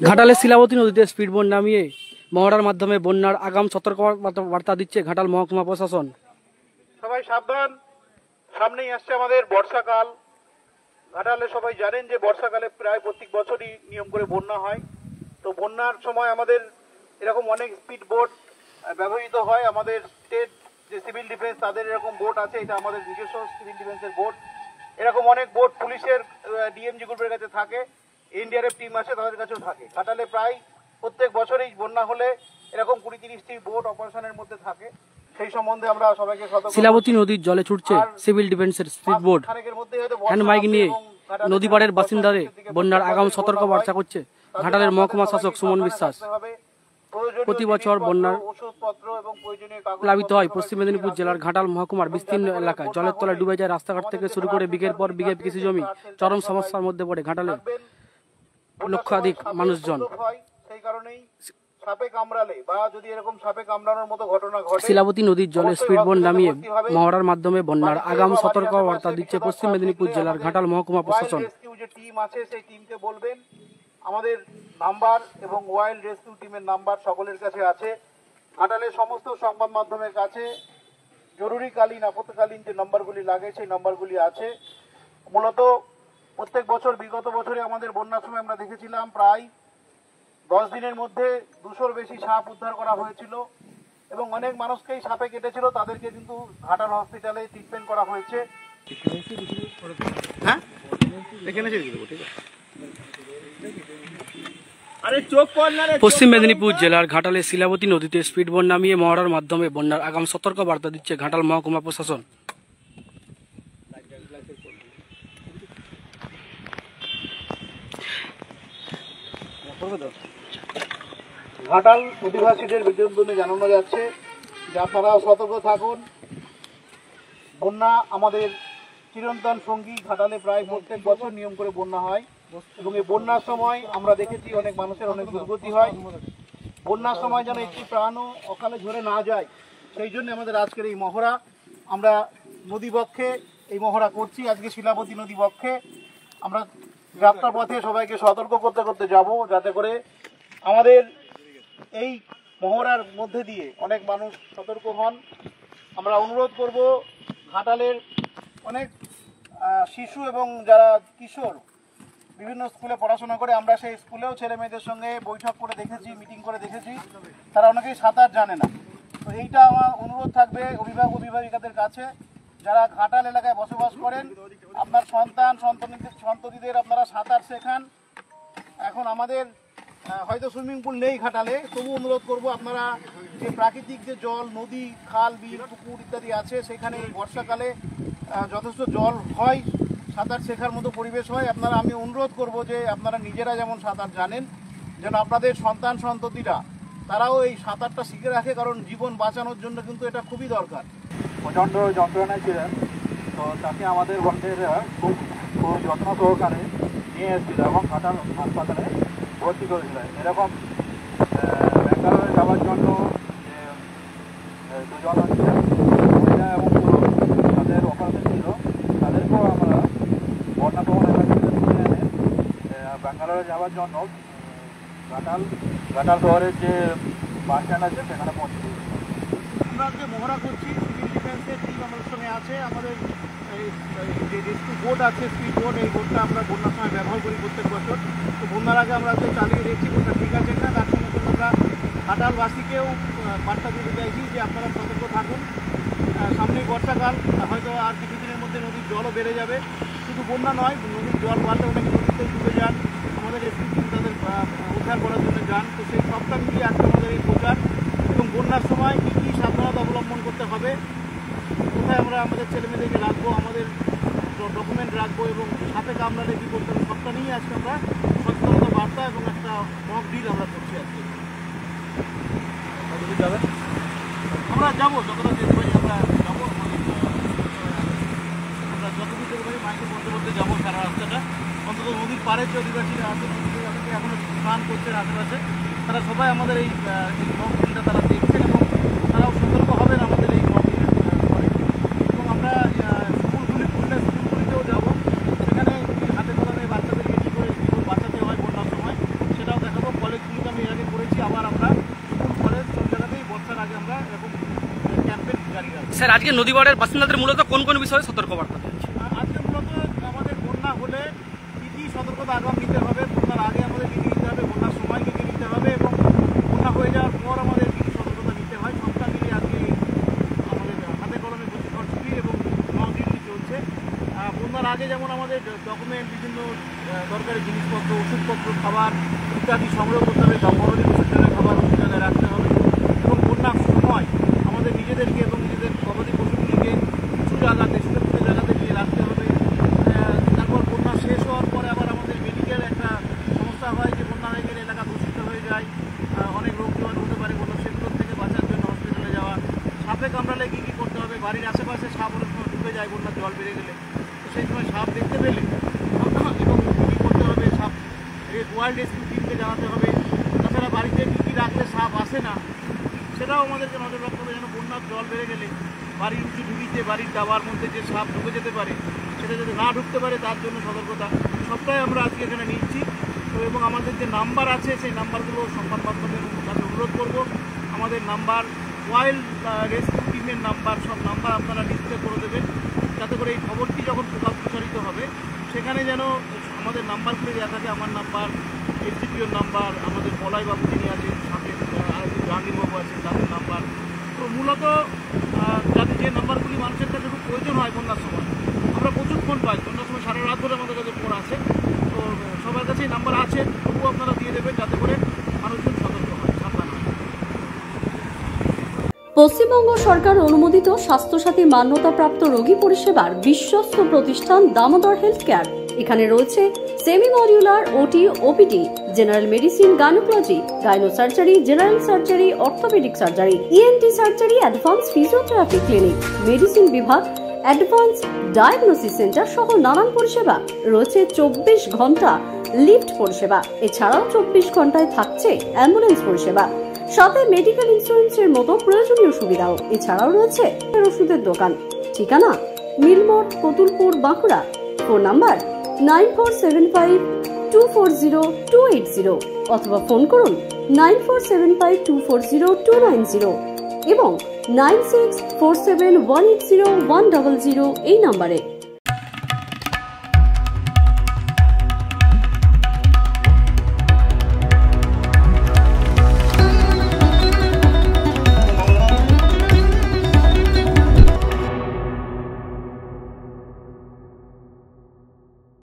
ঘাটালের শিলাবতী নদীতে স্পিডবোট নামিয়ে মহড়ার মাধ্যমে বন্যার আগাম সতর্কবার্তা দিচ্ছে ঘাটাল মহকুমা প্রশাসন। সবাই সাবধান, সামনেই আসছে আমাদের বর্ষাকাল। ঘাটালে সবাই জানেন যে বর্ষাকালে প্রায় প্রত্যেক বছরই নিয়ম করে বন্যা হয়। তো বন্যার সময় আমাদের এরকম অনেক স্পিড বোট ব্যবহৃত হয়। আমাদের স্টেট যে সিভিল ডিফেন্স তাদের এরকম বোট আছে, এটা আমাদের নিজস্ব সিভিল ডিফেন্সের বোট। এরকম অনেক বোট পুলিশের ডিএমজি গ্রুপের কাছে থাকে, এনডিআরএফ টিম আছে তাদের কাছেও থাকে। ঘাটালে প্রায় প্রত্যেক বছরই বন্যা হলে এরকম 20-30টি বোট অপারেশনের মধ্যে থাকে। সেই সম্বন্ধে আমরা সবাইকে সতর্ক। শিলাবতী নদীর জলে ছুটছে সিভিল ডিফেন্সের স্পিড বোট। হ্যান্ড মাইক নিয়ে নদী পাড়ের বাসিন্দাদের বন্যার আগাম সতর্কবার্তা করছে ঘাটালের মহকুমা শাসক সুমন বিশ্বাস। প্রতি বছর বন্যার প্লাবিত হয় পশ্চিম মেদিনীপুর জেলার ঘাটাল মহকুমার বিস্তীর্ণ এলাকায়। জলের তলায় ডুবে যায় রাস্তাঘাট থেকে শুরু করে বিঘের পর বিঘে কৃষি জমি। চরম সমস্যার মধ্যে পড়ে ঘাটালে লক্ষাধিক মানুষজন। শিলাবতী নদীর জলে স্পিডবোট নামিয়ে মহড়ার মাধ্যমে বন্যার আগাম সতর্কবার্তা দিচ্ছে পশ্চিম মেদিনীপুর জেলার ঘাটাল মহকুমা প্রশাসন। আমাদের নাম্বার এবং ওয়াইল্ড রেস্কিউ টিমের নাম্বার সকলের কাছে আছে। ঘাটালের সমস্ত সংবাদ মাধ্যমের কাছে জরুরিকালীন আপৎকালীন যে নাম্বারগুলি লাগে সেই নাম্বারগুলি আছে। মূলত প্রত্যেক বছর বিগত বছরে আমাদের বন্যার সময় আমরা দেখেছিলাম প্রায় 10 দিনের মধ্যে 200-র বেশি সাপ উদ্ধার করা হয়েছিল এবং অনেক মানুষকেই সাপে কেটেছিল, তাদেরকে কিন্তু ঘাটাল হসপিটালে ট্রিটমেন্ট করা হয়েছে। হ্যাঁ, এখানে পশ্চিম মেদিনীপুর জেলার ঘাটালের শিলাবতী নদীতে স্পিডবোট নামিয়ে মহড়ার মাধ্যমে বন্যার আগাম সতর্কবার্তা দিচ্ছে ঘাটাল মহকুমা প্রশাসন। ঘাটাল অধিবাসীদের বিজ্ঞপ্তি জানানো যাচ্ছে যে আপনারাও সতর্ক থাকুন। বন্যা আমাদের চিরন্তন সঙ্গী। ঘাটালে প্রায় প্রত্যেক বছর নিয়ম করে বন্যা হয় এবং এই বন্যার সময় আমরা দেখেছি অনেক মানুষের অনেক দুর্গতি হয়। বন্যার সময় যেন একটি প্রাণও অকালে ঝরে না যায়, সেই জন্য আমাদের আজকের এই মহড়া। আমরা নদীবক্ষে এই মহড়া করছি। আজকে শিলাবতী নদী বক্ষে আমরা যাত্রার পথে সবাইকে সতর্ক করতে করতে যাব, যাতে করে আমাদের এই মহড়ার মধ্যে দিয়ে অনেক মানুষ সতর্ক হন। আমরা অনুরোধ করব, ঘাটালের অনেক শিশু এবং যারা কিশোর বিভিন্ন স্কুলে পড়াশোনা করে, আমরা সেই স্কুলেও ছেলে মেয়েদের সঙ্গে বৈঠক করে দেখেছি, মিটিং করে দেখেছি, তারা অনেকেই সাঁতার জানে না। তো এইটা আমার অনুরোধ থাকবে অভিভাবক অভিভাবিকাদের কাছে, যারা ঘাটাল এলাকায় বসবাস করেন, আপনার সন্ততিদের আপনারা সাঁতার শেখান। এখন আমাদের হয়তো সুইমিং পুল নেই ঘাটালে, তবু অনুরোধ করব আপনারা যে প্রাকৃতিক যে জল, নদী, খাল, বিল, পুকুর ইত্যাদি আছে, সেখানে বর্ষাকালে যথেষ্ট জল হয়, সাঁতার শেখার মতো পরিবেশ হয়। আমি অনুরোধ করব যে আপনারা নিজেরা যেমন সাঁতার জানেন, যেন আপনাদের সন্ততিরা তারাও এই সাঁতারটা শিখে রাখে, কারণ জীবন বাঁচানোর জন্য কিন্তু এটা খুবই দরকার। প্রচণ্ড যন্ত্রণায় ছিলেন, তো তাকে আমাদের বন্ধুরা খুব যত্ন সহকারে নিয়ে এসেছিল এবং ঘাটাল হাসপাতালে ভর্তি করেছিলেন। এরকম ব্যাঙ্গালোরে যাওয়ার জন্য যে দুজন মহিলা এবং পুরুষ তাদের অপারেশন ছিল, তাদেরকেও আমরা বন্যাপ্রবণ এলাকা থেকে তুলে এনে ব্যাঙ্গালোরে যাওয়ার জন্য ঘাটাল শহরের যে বাস স্ট্যান্ড আছে সেখানে পৌঁছে দিয়েছি। আমরা আজকে মহড়া করছি, সিভিল ডিফেন্সের টিম আমাদের সঙ্গে আছে। আমাদের যে রেস্কিউ বোট আছে, স্পিড বোট, এই বোটটা আমরা বন্যার সময় ব্যবহার করি প্রত্যেক বছর। তো বন্যার আগে আমরা চালিয়ে দেখছি বোটটা ঠিক আছে কিনা। তার সঙ্গে আমরা ঘাটালবাসীকেও বার্তা দিতে চাইছি যে আপনারা সতর্ক থাকুন। সামনেই বর্ষাকাল, হয়তো আর কিছুদিনের মধ্যে নদীর জলও বেড়ে যাবে। শুধু বন্যা নয়, নদীর জল বাড়লে অনেকে নদীতে ডুবে যান, আমাদের রেস্কিউ টিম তাদের উদ্ধার করার জন্য যান। তো সেই সবটা মিলিয়ে আজকে আমাদের এই প্রচার, এবং বন্যার সময় কী কী সাবধানতা অবলম্বন করতে হবে, কোথায় আমরা আমাদের ছেলেমেয়েদেরকে রাখবো, আমাদের ডকুমেন্ট রাখবো এবং সাথে কামড়ালে কী করতে হবে, সবটা নিয়ে আজকে আমরা সচেতনতা বার্তা এবং একটা মক ড্রিল আমরা করছি আজকে। আমরা যাবো যতটা যেতে পারি, আমরা যাবো, আমরা যতটুকু যেতে পারি মাইকে বলতে বলতে যাবো সারা রাস্তাটা। অন্তত নদীর পাড়ের যে অধিবাসীরা আছে, অনেকে এখনো স্নান করছেন আশেপাশে, তারা সবাই আমাদের এই মক ড্রিলটা তারা দেখছেন এবং তারাও সতর্ক হবেন আমাদের এই মক ড্রিলের পরে। এবং আমরা স্কুলগুলি খুললে স্কুলগুলিতেও যাবো, সেখানে হাতে কলমে বাচ্চাদেরকে কী করে বাঁচাতে হয় বন্যার সময় সেটাও দেখাবো। স্যার আজকে নদীপাড়ের বাসিন্দাদের মূলত কোন কোন বিষয়ে সতর্কবার্তা? আজকে মূলত আমাদের বন্যা হলে কী কী সতর্কতা আগাম নিতে হবে, বন্যার আগে আমাদের কী কী নিতে হবে, বন্যার সময় কী কী নিতে হবে এবং বন্যা হয়ে যাওয়ার পর আমাদের কী কী সতর্কতা নিতে হয়, সবটা মিলিয়ে আজকে আমাদের হাতে কলমে প্রশিক্ষণ শিবির এবং মক ডিউটি চলছে। বন্যার আগে যেমন আমাদের ডকুমেন্ট, বিভিন্ন দরকারি জিনিসপত্র, ওষুধপত্র, খাবার ইত্যাদি সংগ্রহ করতে হবে, মরণী পশুদের খাবার ওষুধে রাখতে হবে এবং বন্যার সময় আমাদের নিজেদেরকে এবং নিজেদের গবাদি পশুগুলিকে কিছু জায়গাতে, সুরক্ষিত জায়গাতে নিয়ে রাখতে হবে। তারপর বন্যা শেষ হওয়ার পরে আবার আমাদের মেডিকেল একটা সমস্যা হয় যে বন্যা হয়ে গেলে এলাকা দূষিত হয়ে যায়, অনেক রোগ জীবাণু হতে পারে, বন্যা সেগুলোর থেকে বাঁচার জন্য হসপিটালে যাওয়া, সাপে কামড়ালে কী কী করতে হবে, বাড়ির আশেপাশে সাপ অনেক সময় ঢুকে যায় বন্যার জল বেড়ে গেলে, তো সেই সময় সাপ দেখতে পেলে এবং কী কী করতে হবে, সাপ ওয়াইল্ড রেস্কিউ টিমকে জানাতে হবে। তাছাড়া বাড়িতে কী কী রাখলে সাপ আসে না সেটাও আমাদেরকে নজর রাখতে হবে, যেন বন্যার জল বেড়ে গেলে বাড়ির উঁচু ঢুকিতে, বাড়ির ডাবার মধ্যে যে সাপ ঢুকে যেতে পারে সেটা যাতে না ঢুকতে পারে তার জন্য সতর্কতা সবটাই আমরা আজকে এখানে নিচ্ছি। তো এবং আমাদের যে নাম্বার আছে সেই নাম্বারগুলো সংবাদ মাধ্যমের কাছে অনুরোধ করব, আমাদের নাম্বার, ওয়াইল্ড রেস্কিউ টিমের নাম্বার, সব নাম্বার আপনারা ডিসপ্লে করে দেবেন, যাতে করে এই খবরটি যখন প্রচারিত হবে সেখানে যেন আমাদের নাম্বারগুলো দেওয়া থাকে। আমার নাম্বার, এসডিপিওর নাম্বার, আমাদের বলাইবাবু যিনি আছেন সাথে আরেকজন জাহাঙ্গীরবাবু আছেন তাদের নাম্বার। তো মূলত যাতে যে নাম্বারগুলি মানুষের কাছে খুব প্রয়োজন হয় বন্যার সময়, আমরা প্রচুর ফোন পাই, বন্যার সময় সারা রাত ধরে আমাদের কাছে ফোন আসে, তো সবার কাছেই নাম্বার আছে, তবুও আপনারা দিয়ে দেবেন যাতে করে মানুষজন সতর্ক হয়, সাবধান হয়। পশ্চিমবঙ্গ সরকার অনুমোদিত স্বাস্থ্যসাথী মান্যতাপ্রাপ্ত রোগী পরিষেবার বিশ্বস্ত প্রতিষ্ঠান দামোদর হেলথ কেয়ার। এখানে রয়েছে semi modular OT, OPD, general medicine, gynaecology, gynae surgery, general surgery, orthopaedic surgery, ENT surgery, advance physiotherapy clinic, medicine বিভাগ, অ্যাডভান্স ডায়াগনোসিস সেন্টার সহ নানান পরিষেবা রয়েছে। 24 ঘন্টা লিফট পরিষেবা, এছাড়াও 24 ঘন্টায় থাকছে অ্যাম্বুলেন্স পরিষেবা, সাথে মেডিকেল ইন্স্যুরেন্সের মতো প্রয়োজনীয় সুবিধাও। এছাড়াও রয়েছে ওষুধের দোকান। ঠিকানা মিলমোড়, কতুলপুর, বাঁকুড়া। ফোন নাম্বার 9475240280 অথবা ফোন করুন 9475240290 এবং 9647180100 এই নাম্বারে।